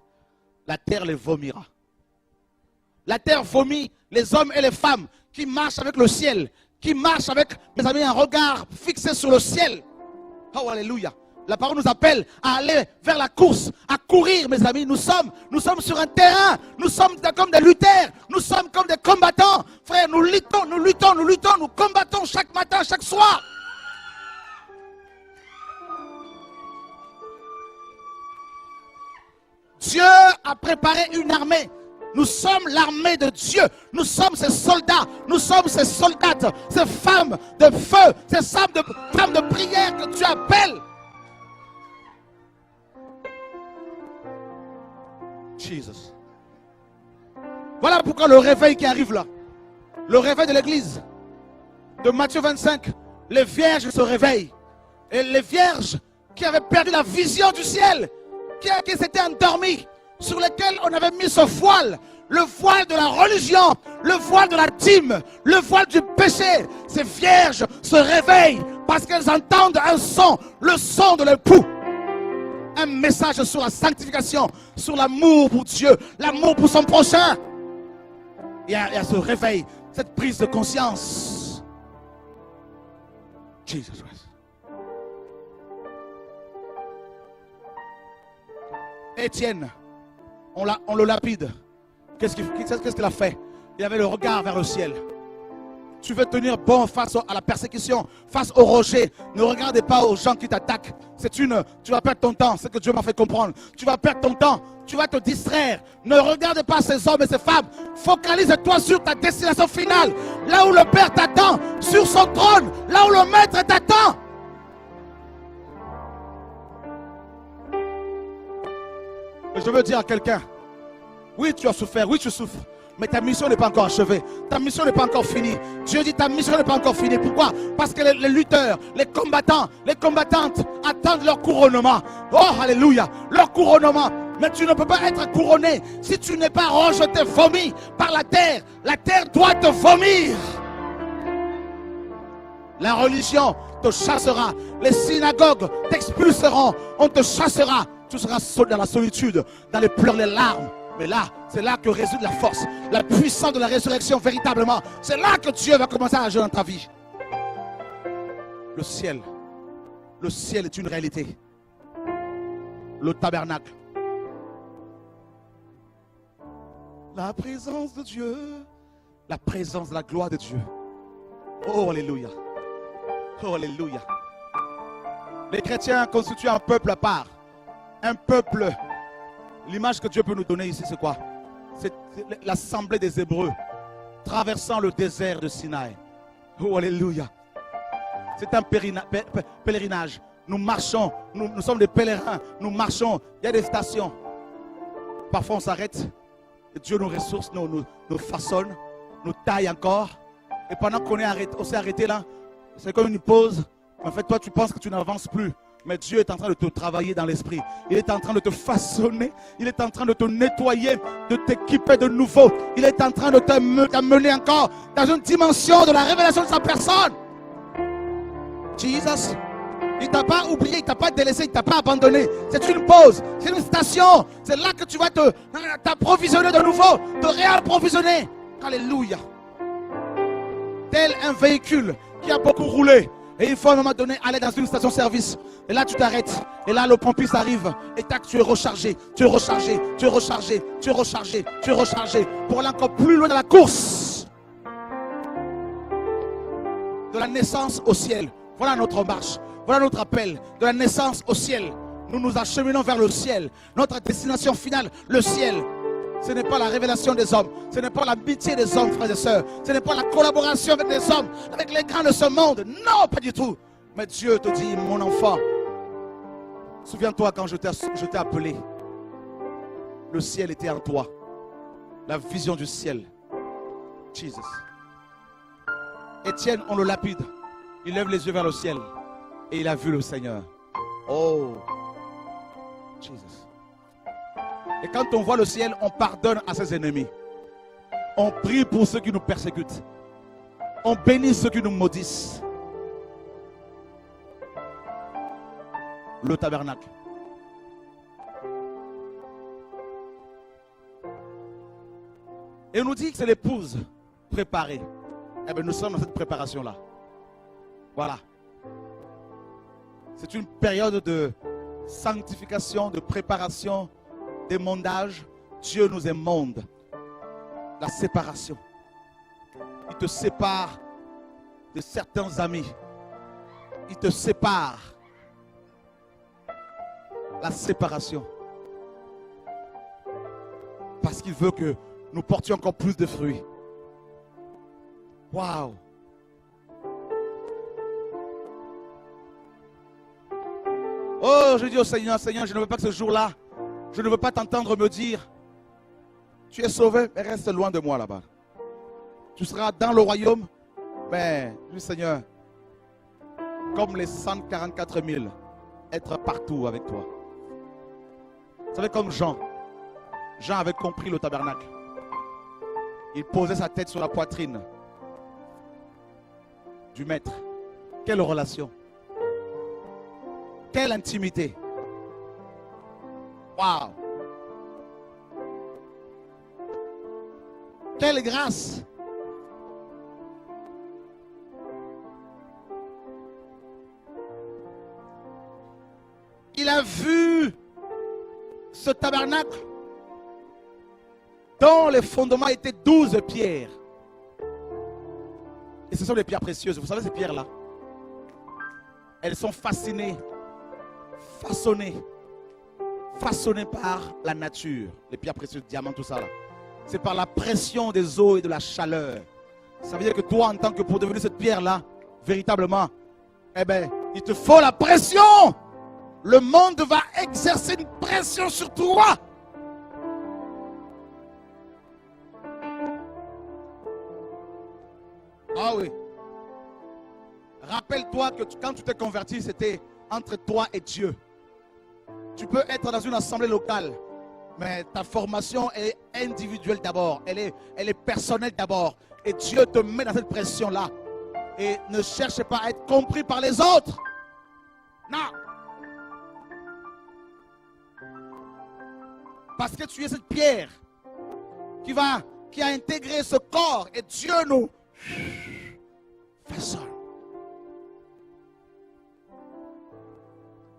la terre les vomira. La terre vomit les hommes et les femmes qui marchent avec le ciel, qui marchent avec, mes amis, un regard fixé sur le ciel. Oh, alléluia. La parole nous appelle à aller vers la course, à courir, mes amis. Nous sommes sur un terrain. Nous sommes comme des lutteurs. Nous sommes comme des combattants. Frère, nous luttons, nous combattons chaque matin, chaque soir. Dieu a préparé une armée. Nous sommes l'armée de Dieu. Nous sommes ces soldats. Nous sommes ces soldates, ces femmes de feu, ces femmes de prière que Dieu appelle. Jesus. Voilà pourquoi le réveil qui arrive là, le réveil de l'église de Matthieu 25, les vierges se réveillent. Et les vierges qui avaient perdu la vision du ciel, qui s'étaient endormies, sur lesquelles on avait mis ce voile, le voile de la religion, le voile de la dîme, le voile du péché. Ces vierges se réveillent parce qu'elles entendent un son, le son de l'époux. Un message sur la sanctification, sur l'amour pour Dieu, l'amour pour son prochain. Il y a ce réveil, cette prise de conscience. Jesus Christ. Étienne, on le lapide. Qu'est-ce qu'il a fait? Il avait le regard vers le ciel. Tu veux tenir bon face à la persécution, face au rejet. Ne regardez pas aux gens qui t'attaquent. Tu vas perdre ton temps, c'est ce que Dieu m'a fait comprendre. Tu vas perdre ton temps, tu vas te distraire. Ne regarde pas ces hommes et ces femmes. Focalise-toi sur ta destination finale. Là où le Père t'attend, sur son trône, là où le Maître t'attend. Je veux dire à quelqu'un, oui tu as souffert, oui tu souffres. Mais ta mission n'est pas encore achevée. Ta mission n'est pas encore finie. Dieu dit ta mission n'est pas encore finie. Pourquoi? Parce que les lutteurs, les combattants, les combattantes attendent leur couronnement. Oh, alléluia, leur couronnement. Mais tu ne peux pas être couronné si tu n'es pas rejeté, vomi par la terre. La terre doit te vomir. La religion te chassera. Les synagogues t'expulseront. On te chassera. Tu seras dans la solitude, dans les pleurs, les larmes. Mais là, c'est là que réside la force, la puissance de la résurrection véritablement. C'est là que Dieu va commencer à agir dans ta vie. Le ciel est une réalité. Le tabernacle. La présence de Dieu, la présence de la gloire de Dieu. Oh, alléluia. Oh, alléluia. Les chrétiens constituent un peuple à part. Un peuple. L'image que Dieu peut nous donner ici, c'est quoi? C'est l'assemblée des Hébreux traversant le désert de Sinaï. Oh, alléluia. C'est un pèlerinage. Nous marchons, nous sommes des pèlerins. Nous marchons, il y a des stations. Parfois on s'arrête. Dieu nous ressource, nous façonne, nous taille encore. Et pendant qu'on s'est arrêté là, c'est comme une pause. En fait, toi tu penses que tu n'avances plus. Mais Dieu est en train de te travailler dans l'esprit. Il est en train de te façonner. Il est en train de te nettoyer, de t'équiper de nouveau. Il est en train de t'amener encore dans une dimension de la révélation de sa personne. Jesus, il ne t'a pas oublié, il ne t'a pas délaissé, il ne t'a pas abandonné. C'est une pause, c'est une station. C'est là que tu vas t'approvisionner de nouveau, te réapprovisionner. Alléluia. Tel un véhicule qui a beaucoup roulé. Et il faut à un moment donné aller dans une station-service. Et là, tu t'arrêtes. Et là, le pompiste arrive. Et tac, tu es rechargé. Tu es rechargé. Tu es rechargé. Tu es rechargé. Tu es rechargé. Pour aller encore plus loin dans la course. De la naissance au ciel. Voilà notre marche. Voilà notre appel. De la naissance au ciel. Nous nous acheminons vers le ciel. Notre destination finale, le ciel. Ce n'est pas la révélation des hommes. Ce n'est pas l'amitié des hommes, frères et sœurs. Ce n'est pas la collaboration avec les hommes, avec les grands de ce monde. Non, pas du tout. Mais Dieu te dit, mon enfant, souviens-toi quand je t'ai appelé. Le ciel était en toi. La vision du ciel. Jesus. Étienne, on le lapide. Il lève les yeux vers le ciel. Et il a vu le Seigneur. Oh. Jesus. Et quand on voit le ciel, on pardonne à ses ennemis. On prie pour ceux qui nous persécutent. On bénit ceux qui nous maudissent. Le tabernacle. Et on nous dit que c'est l'épouse préparée. Eh bien, nous sommes dans cette préparation-là. Voilà. C'est une période de sanctification, de préparation, d'émondage. Dieu nous émonde. La séparation. Il te sépare de certains amis. Il te sépare. La séparation. Parce qu'il veut que nous portions encore plus de fruits. Waouh! Oh, je dis au Seigneur, Seigneur, je ne veux pas que ce jour-là, je ne veux pas t'entendre me dire, tu es sauvé, mais reste loin de moi là-bas. Tu seras dans le royaume, mais, oui Seigneur, comme les 144 000, être partout avec toi. Vous savez, comme Jean avait compris le tabernacle. Il posait sa tête sur la poitrine du maître. Quelle relation! Quelle intimité! Waouh! Quelle grâce! Il a vu ce tabernacle dont les fondements étaient 12 pierres. Et ce sont des pierres précieuses. Vous savez, ces pierres-là, elles sont façonnées par la nature. Les pierres précieuses, diamants, tout ça là. C'est par la pression des eaux et de la chaleur. Ça veut dire que toi, en tant que pour devenir cette pierre-là, véritablement, eh bien, il te faut la pression. Le monde va exercer une pression sur toi. Ah oui. Rappelle-toi que quand tu t'es converti, c'était entre toi et Dieu. Tu peux être dans une assemblée locale, mais ta formation est individuelle d'abord. Elle est personnelle d'abord. Et Dieu te met dans cette pression-là. Et ne cherche pas à être compris par les autres. Non. Parce que tu es cette pierre qui a intégré ce corps. Et Dieu nous façonne.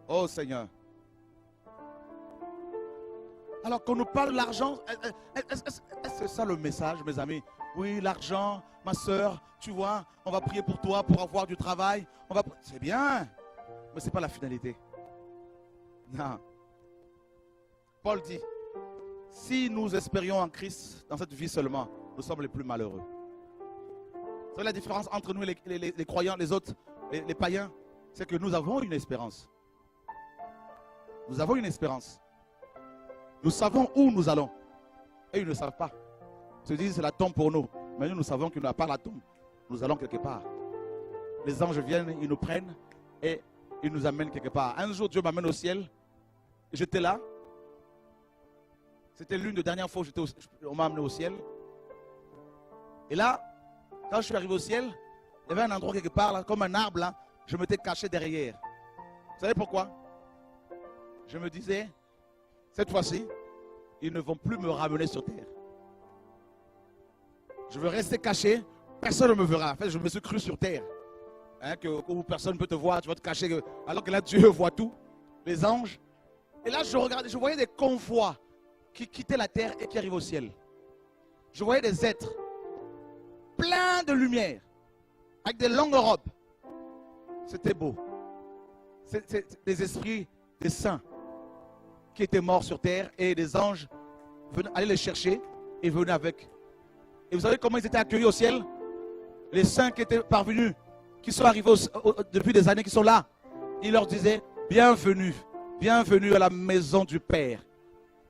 Oh Seigneur. Alors qu'on nous parle de l'argent, est-ce que c'est ça le message, mes amis? Oui, l'argent, ma soeur, tu vois, on va prier pour toi pour avoir du travail. C'est bien, mais ce n'est pas la finalité. Non. Paul dit, si nous espérions en Christ dans cette vie seulement, nous sommes les plus malheureux. Vous savez la différence entre nous et les croyants, les autres, les païens? C'est que nous avons une espérance. Nous avons une espérance. Nous savons où nous allons. Et ils ne savent pas. Ils se disent c'est la tombe pour nous. Mais nous savons qu'il n'y a pas la tombe. Nous allons quelque part. Les anges viennent, ils nous prennent et ils nous amènent quelque part. Un jour, Dieu m'amène au ciel. J'étais là. C'était l'une des dernières fois où on m'a amené au ciel. Et là, quand je suis arrivé au ciel, il y avait un endroit quelque part, là, comme un arbre, là, je m'étais caché derrière. Vous savez pourquoi? Je me disais, cette fois-ci, ils ne vont plus me ramener sur terre. Je veux rester caché, personne ne me verra. En fait, je me suis cru sur terre. où personne ne peut te voir, tu vas te cacher, alors que là Dieu voit tout, les anges. Et là je regardais, je voyais des convois qui quittaient la terre et qui arrivaient au ciel. Je voyais des êtres pleins de lumière, avec des longues robes. C'était beau. C'est des esprits, des saints qui étaient morts sur terre et des anges allaient les chercher et venaient avec. Et vous savez comment ils étaient accueillis au ciel? Les saints qui étaient parvenus, qui sont arrivés depuis des années, qui sont là, ils leur disaient bienvenue, bienvenue à la maison du Père.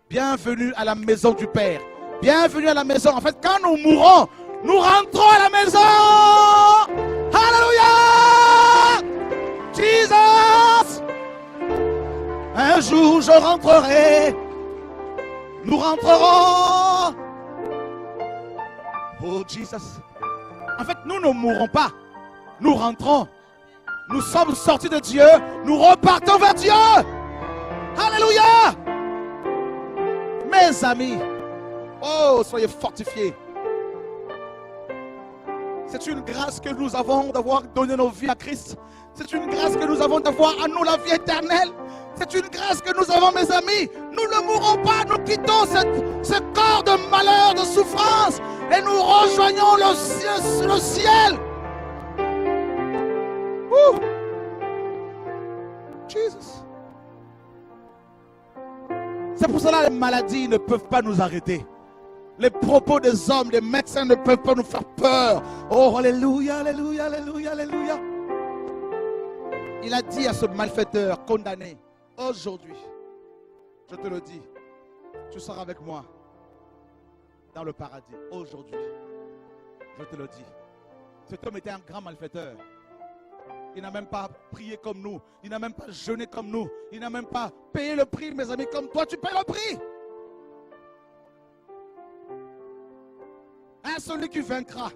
Bienvenue à la maison du Père. Bienvenue à la maison. En fait, quand nous mourrons, nous rentrons à la maison. Alléluia! Jesus! Un jour je rentrerai. Nous rentrerons. Oh Jesus. En fait, nous ne mourrons pas. Nous rentrons. Nous sommes sortis de Dieu. Nous repartons vers Dieu. Alléluia! Mes amis, oh, soyez fortifiés. C'est une grâce que nous avons d'avoir donné nos vies à Christ. C'est une grâce que nous avons d'avoir à nous la vie éternelle. C'est une grâce que nous avons, mes amis. Nous ne mourrons pas, nous quittons ce corps de malheur, de souffrance, et nous rejoignons le ciel. Ouh. Jesus. C'est pour cela que les maladies ne peuvent pas nous arrêter. Les propos des hommes, des médecins ne peuvent pas nous faire peur. Oh, alléluia, alléluia, alléluia, alléluia. Il a dit à ce malfaiteur condamné, aujourd'hui, je te le dis, tu seras avec moi dans le paradis. Aujourd'hui, je te le dis. Cet homme était un grand malfaiteur. Il n'a même pas prié comme nous. Il n'a même pas jeûné comme nous. Il n'a même pas payé le prix, mes amis, comme toi, tu payes le prix. À celui qui vaincra.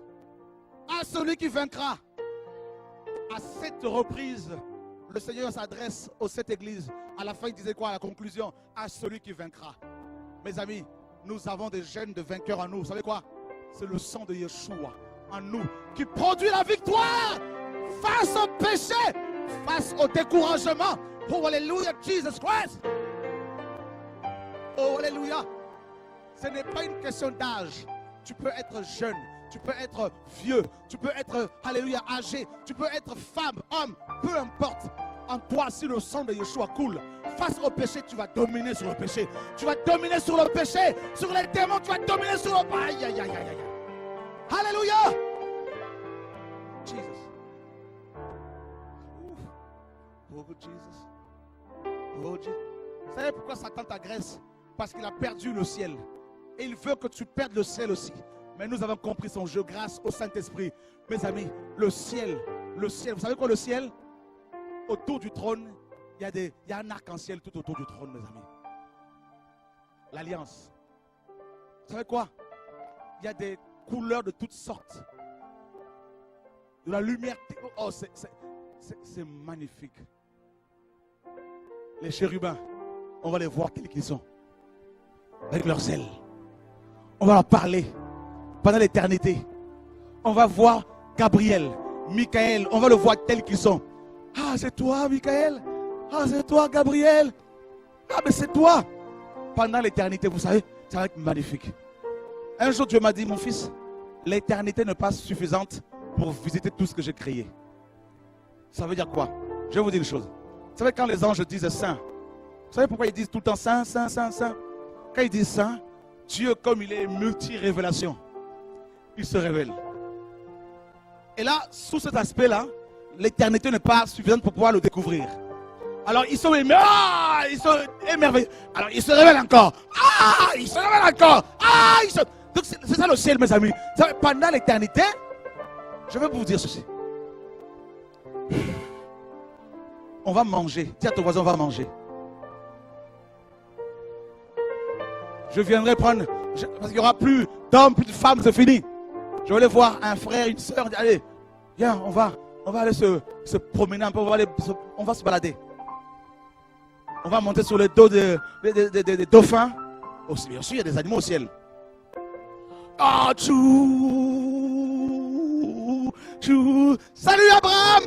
À celui qui vaincra. À cette reprise, le Seigneur s'adresse à cette église. À la fin, il disait quoi à la conclusion? À celui qui vaincra. Mes amis, nous avons des gènes de vainqueurs en nous. Vous savez quoi? C'est le sang de Yeshua en nous qui produit la victoire face au péché, face au découragement. Oh, alléluia, Jesus Christ. Oh, alléluia. Ce n'est pas une question d'âge. Tu peux être jeune, tu peux être vieux, tu peux être, alléluia, âgé, tu peux être femme, homme, peu importe. En toi, si le sang de Yeshua coule, face au péché, tu vas dominer sur le péché. Tu vas dominer sur le péché, sur les démons, tu vas dominer sur le... Aïe, aïe, aïe, aïe, aïe. Alléluia. Jesus. Oh, Jesus. Oh, Jesus. Vous savez pourquoi Satan t'agresse? Parce qu'il a perdu le ciel. Et il veut que tu perdes le ciel aussi. Mais nous avons compris son jeu grâce au Saint-Esprit. Mes amis, le ciel, vous savez quoi le ciel? Autour du trône, il y a un arc-en-ciel tout autour du trône, mes amis. L'alliance. Vous savez quoi? Il y a des couleurs de toutes sortes. De la lumière. Oh, c'est magnifique. Les chérubins, on va les voir tels qu'ils sont. Avec leurs ailes. On va leur parler pendant l'éternité. On va voir Gabriel, Michael, on va le voir tel qu'ils sont. Ah, c'est toi, Michael. Ah, c'est toi, Gabriel. Ah, mais c'est toi. Pendant l'éternité, vous savez, ça va être magnifique. Un jour, Dieu m'a dit, mon fils, l'éternité n'est pas suffisante pour visiter tout ce que j'ai créé. Ça veut dire quoi? Je vais vous dire une chose. Vous savez, quand les anges disent saint, vous savez pourquoi ils disent tout le temps saint, saint, saint, saint? Quand ils disent saint, Dieu, comme il est multi-révélation, il se révèle. Et là, sous cet aspect-là, l'éternité n'est pas suffisante pour pouvoir le découvrir. Alors, ils sont émerveillés. Alors, ils se révèlent encore. Ah, ils se révèlent encore. Ah, Donc, c'est ça le ciel, mes amis. Pendant l'éternité, je vais vous dire ceci. On va manger. Dis à ton voisin, on va manger. Je viendrai prendre, parce qu'il n'y aura plus d'hommes, plus de femmes, c'est fini. Je vais aller voir un frère, une soeur, allez, viens, on va aller se promener un peu, on va se balader. On va monter sur le dos des dauphins. Aussi, bien sûr, il y a des animaux au ciel. Ah, tchou, tchou. Salut Abraham!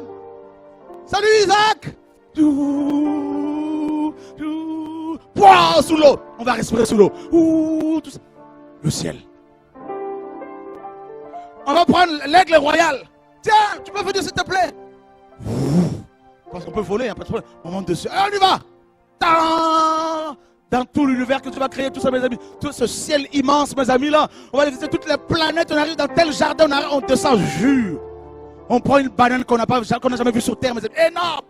Salut Isaac. Pouah, sous l'eau. On va respirer sous l'eau. Tout ça. Le ciel. On va prendre l'aigle royal. Tiens, tu peux venir s'il te plaît. Parce qu'on peut voler, pas de problème. On monte dessus. Allez, on y va. Dans tout l'univers que tu vas créer, tout ça, mes amis. Tout ce ciel immense, mes amis, là. On va visiter toutes les planètes. On arrive dans tel jardin, on descend, jure. On prend une banane qu'on n'a jamais vue sur Terre, mes amis. Énorme.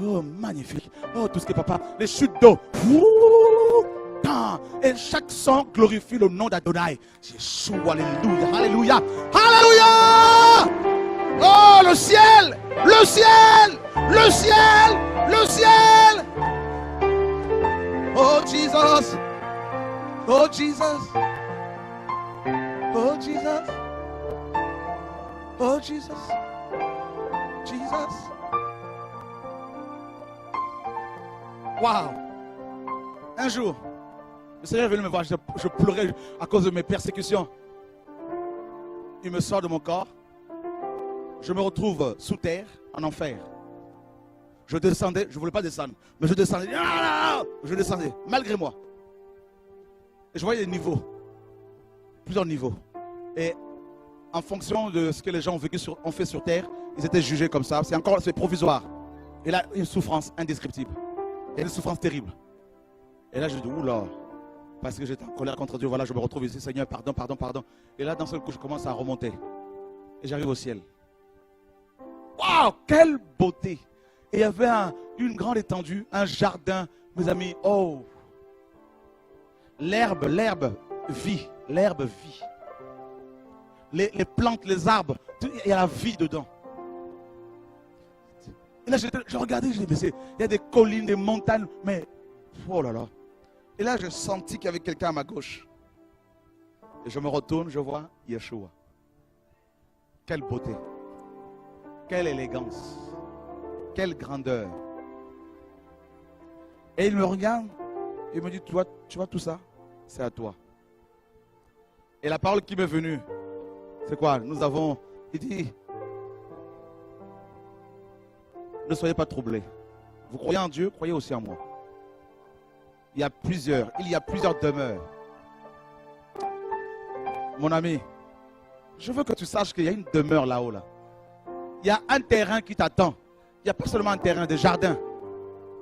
Oh, magnifique. Oh, tout ce qui est papa. Les chutes d'eau. Et chaque son glorifie le nom d'Adonai. Jésus, alléluia, alléluia, alléluia. Oh, le ciel, le ciel, le ciel, le ciel. Oh, Jesus. Oh, Jesus. Oh, Jesus. Oh, Jesus. Jesus. Wow. Un jour, le Seigneur est venu me voir, je pleurais à cause de mes persécutions. Il me sort de mon corps. Je me retrouve sous terre, en enfer. Je descendais, je ne voulais pas descendre, mais je descendais. Je descendais, malgré moi. Et je voyais des niveaux, plusieurs niveaux. Et en fonction de ce que les gens ont fait sur terre, ils étaient jugés comme ça. C'est provisoire. Et là, une souffrance indescriptible. Il y a une souffrance terrible. Et là, je dis, oula, parce que j'étais en colère contre Dieu. Voilà, je me retrouve ici, Seigneur, pardon, pardon, pardon. Et là, d'un seul coup, je commence à remonter. Et j'arrive au ciel. Waouh, quelle beauté! Et il y avait une grande étendue, un jardin, mes amis. Oh! L'herbe vit. L'herbe vit. Les plantes, les arbres, il y a la vie dedans. Et là, je regardais, je disais, il y a des collines, des montagnes, mais oh là là. Et là, j'ai senti qu'il y avait quelqu'un à ma gauche. Et je me retourne, je vois Yeshua. Quelle beauté. Quelle élégance. Quelle grandeur. Et il me regarde et il me dit, tu vois tout ça? C'est à toi. Et la parole qui m'est venue, c'est quoi? Il dit, ne soyez pas troublés. Vous croyez en Dieu, croyez aussi en moi. Il y a plusieurs demeures. Mon ami, je veux que tu saches qu'il y a une demeure là-haut. Là. Il y a un terrain qui t'attend. Il n'y a pas seulement un terrain, des jardins,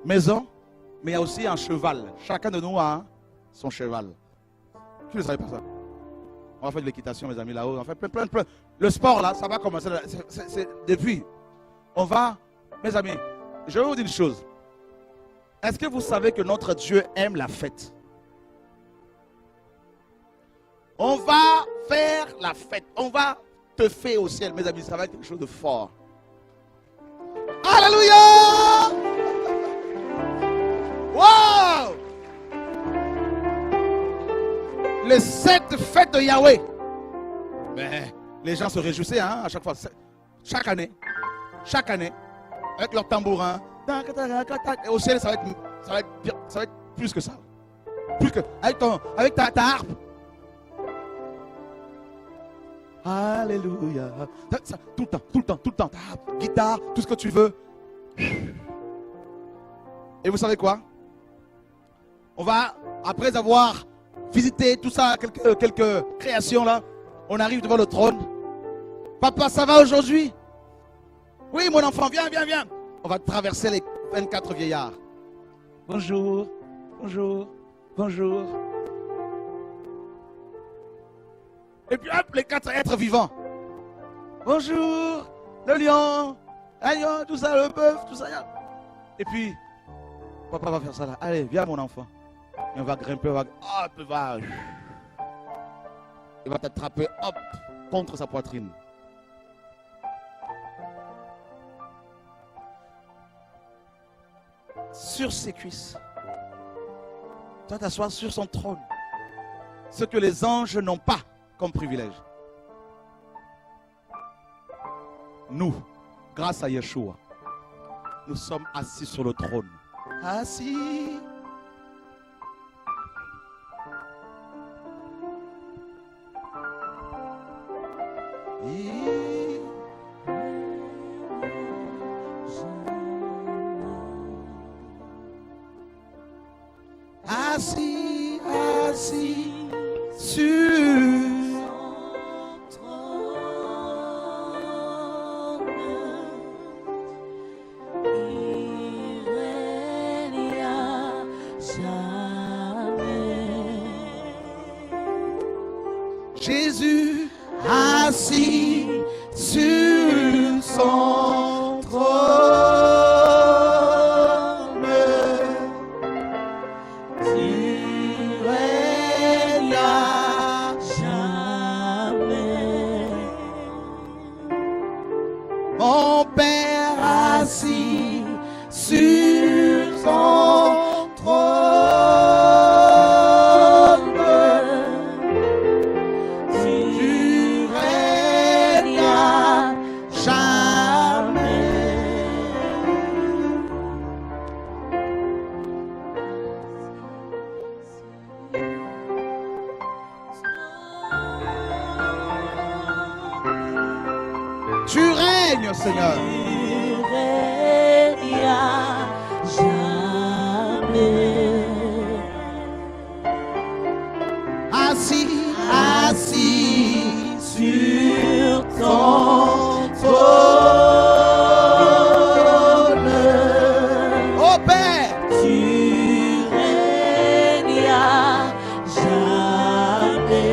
maison, mais il y a aussi un cheval. Chacun de nous a son cheval. Qui ne savait pas ça? On va faire de l'équitation, mes amis, là-haut. On fait plein. Le sport, là, ça va commencer. C'est depuis. On va, mes amis, je vais vous dire une chose. Est-ce que vous savez que notre Dieu aime la fête? On va faire la fête. On va te faire au ciel, mes amis. Ça va être quelque chose de fort. Alléluia! Wow! Les 7 fêtes de Yahweh. Mais les gens se réjouissaient à chaque fois. Chaque année, avec leur tambourin. Et au ciel, ça va être plus que ça. Plus que avec ta harpe. Alléluia. Tout le temps. Ta harpe, guitare, tout ce que tu veux. Et vous savez quoi? On va, après avoir visité tout ça, quelques créations là, on arrive devant le trône. Papa, ça va aujourd'hui? Oui, mon enfant, viens. On va traverser les 24 vieillards. Bonjour. Et puis hop, les 4 êtres vivants. Bonjour, le lion, tout ça, le bœuf, tout ça. Et puis, papa va faire ça là. Allez, viens mon enfant. Et on va grimper, il va t'attraper, hop, contre sa poitrine. Sur ses cuisses. Tu vas t'asseoir sur son trône. Ce que les anges n'ont pas comme privilège. Nous, grâce à Yeshua, nous sommes assis sur le trône. Assis. assis, assis sur Jésus assis sur son trône. Tu règnes à jamais. Mon Père assis sur son trône. Tu règnes à jamais. Tu règnes, Seigneur. Tu règnes à jamais. Assis, assis Sur ton trône. Ô Père, tu règnes à jamais.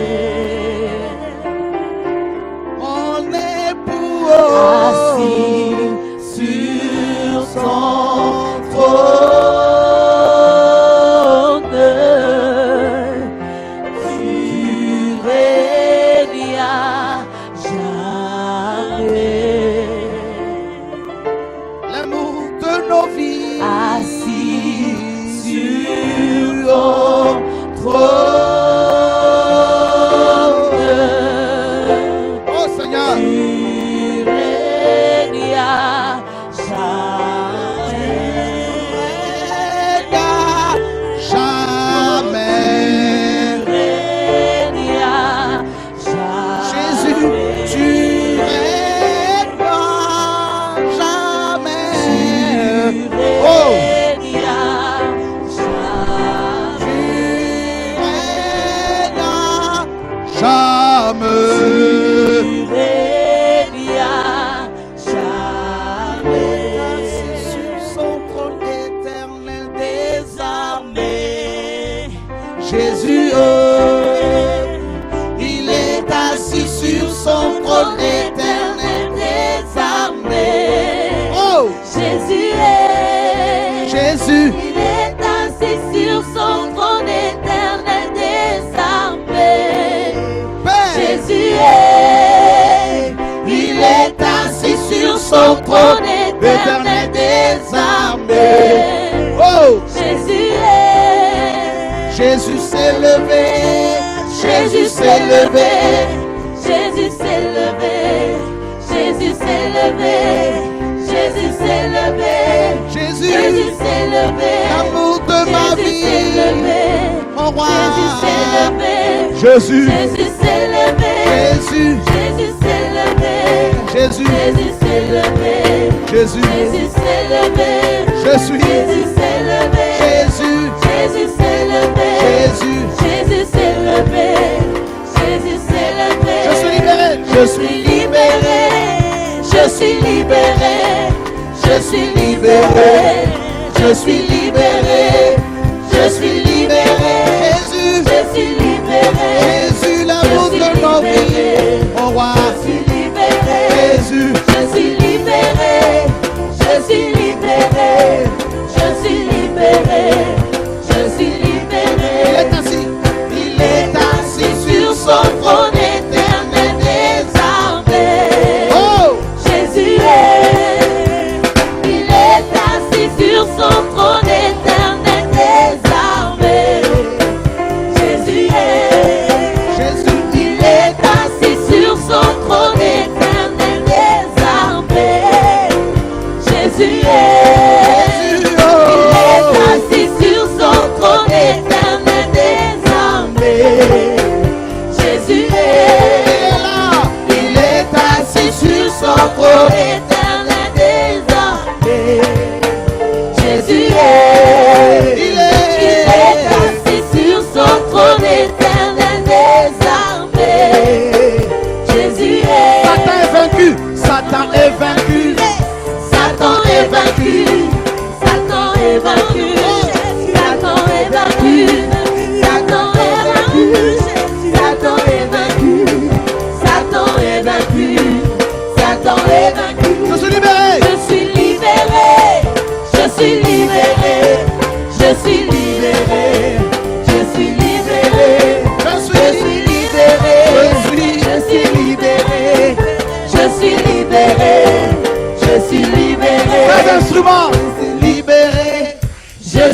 mon époux Assis sur son trône, tu règnes à jamais. l'amour de nos vies. Assis sur ton trône, Oh Seigneur, tu règnes à jamais. règne à jamais. Jésus, tu règnes à jamais. Oh, tu règnes à jamais. Assis sur son trône éternel désarmé. Jésus, oh, il est assis sur son trône éternel désarmé. Oh, Jésus est, Jésus, il est assis sur son trône éternel désarmé. Père, Jésus est, il est assis sur son trône éternel désarmé. oh, Jésus est, Jésus s'est levé, Jésus s'est levé, Jésus s'est levé, Jésus s'est levé, Jésus s'est levé, Jésus, Jésus s'est levé, l'amour de ma Jésus s'est vie, levé, mon roi, Jésus s'est levé, Jésus, Jésus s'est levé, Jésus, Jésus s'est levé, Jésus, Jésus s'est levé, Jésus, Jésus s'est levé, je suis Jésus s'est levé, Jésus, Jésus s'est levé, Jésus, Jésus s'est levé, Jésus s'est levé. je suis libéré, Je suis libéré, je suis libéré, je suis libéré, je suis libéré, je suis libéré, Jésus, je suis libéré, Jésus, l'amour de nos vies, mon roi, je suis libéré, Jésus, je suis libéré, je suis libéré, je suis libéré, je suis il libéré. est assis, Il est assis sur son trône éternel désarmé. oh, Jésus est, il est assis sur son trône éternel désarmé. Jésus est, Jésus, il est assis sur son trône éternel désarmé. Jésus est, Jésus, il oh, est assis sur son trône éternel désarmé. Jésus il est, est là, il est assis sur son trône éternel désarmé. Jésus est,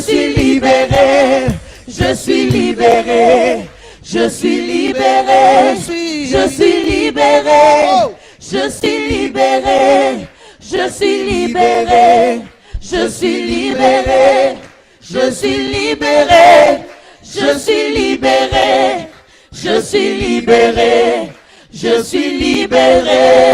suis libéré, je suis libéré, je suis libéré, je suis libéré, je suis libéré, je suis libéré, je suis libéré, je suis libéré, je suis libéré, je suis libéré, je suis libéré.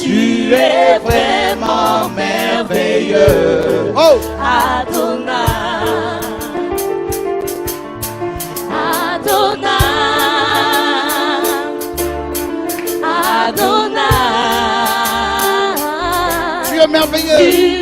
Tu es vraiment merveilleux. Oh! Adonai, Adonai, Adonai. Tu es merveilleux.